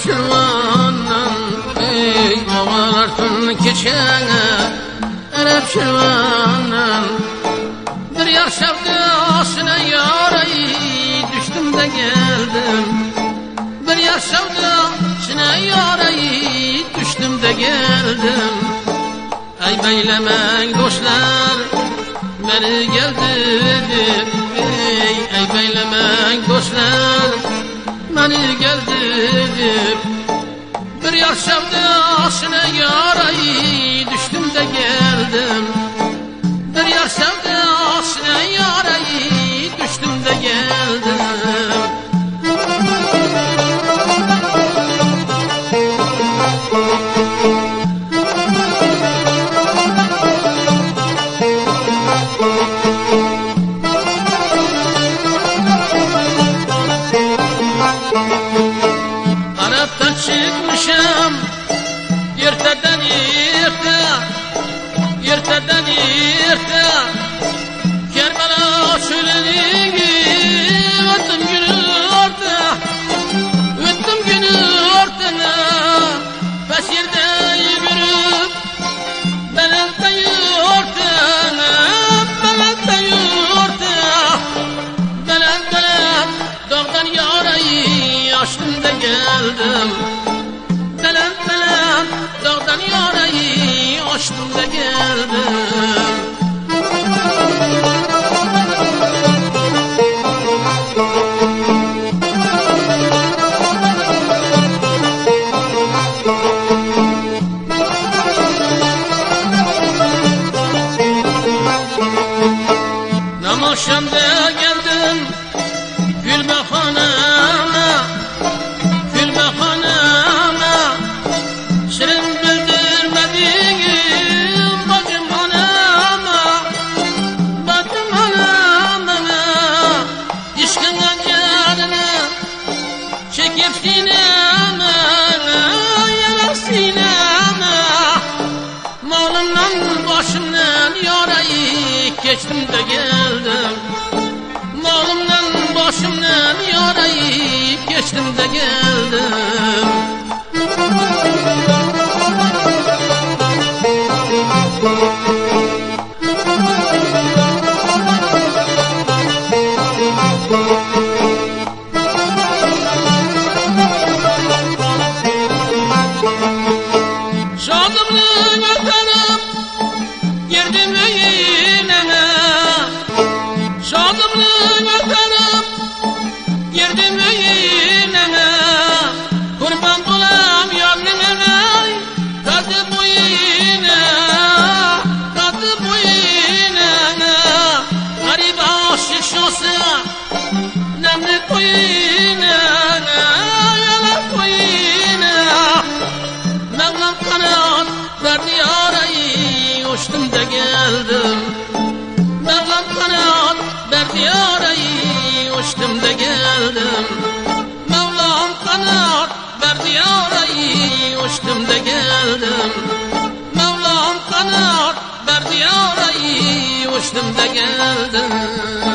şirvandan ey oğalar tün keçene Arap şirvandan bir yar sevdasına yarayı düştüm de geldim bir yar sevdasına yarayı düştüm de geldim Ay beylemeyin dostlar beni geldirdim Ey beylemeyin dostlar beni geldirdim bir yar sevdasına yarayı düştüm de geldim bir yar sevdasına yarayı düştüm de geldim Arap'tan çıkmışım yırtadan yırta Kerbela çölünü öttüm günü ortana Pes yerde yürüp belentayı ortana Belent dağdan yarayı açtım da geldim Belent dağdan yarayı açtım da geldim Akşamda geldim Gülmehanama Şirin bildirmedin bacım anama İşkınla canını çekip sineme yanar sineme Malımdan başımdan yarayı geçtim de geldim Malımdan başımdan yarayı geçtim de geldim Şadımlığın öterim girdim yine Şadımlığın öterim girdim yine Kurban bulam yanına kadı bu yine Garip aşık şosu nemli koyine yalan koyine Mevlam kanat verdi yarayı uçtum da geldim Mevlam kanat verdi yarayı uçtum da geldim Mevlam kanat verdi yarayı uçtum da geldim Mevlam kanat verdi yarayı uçtum da geldim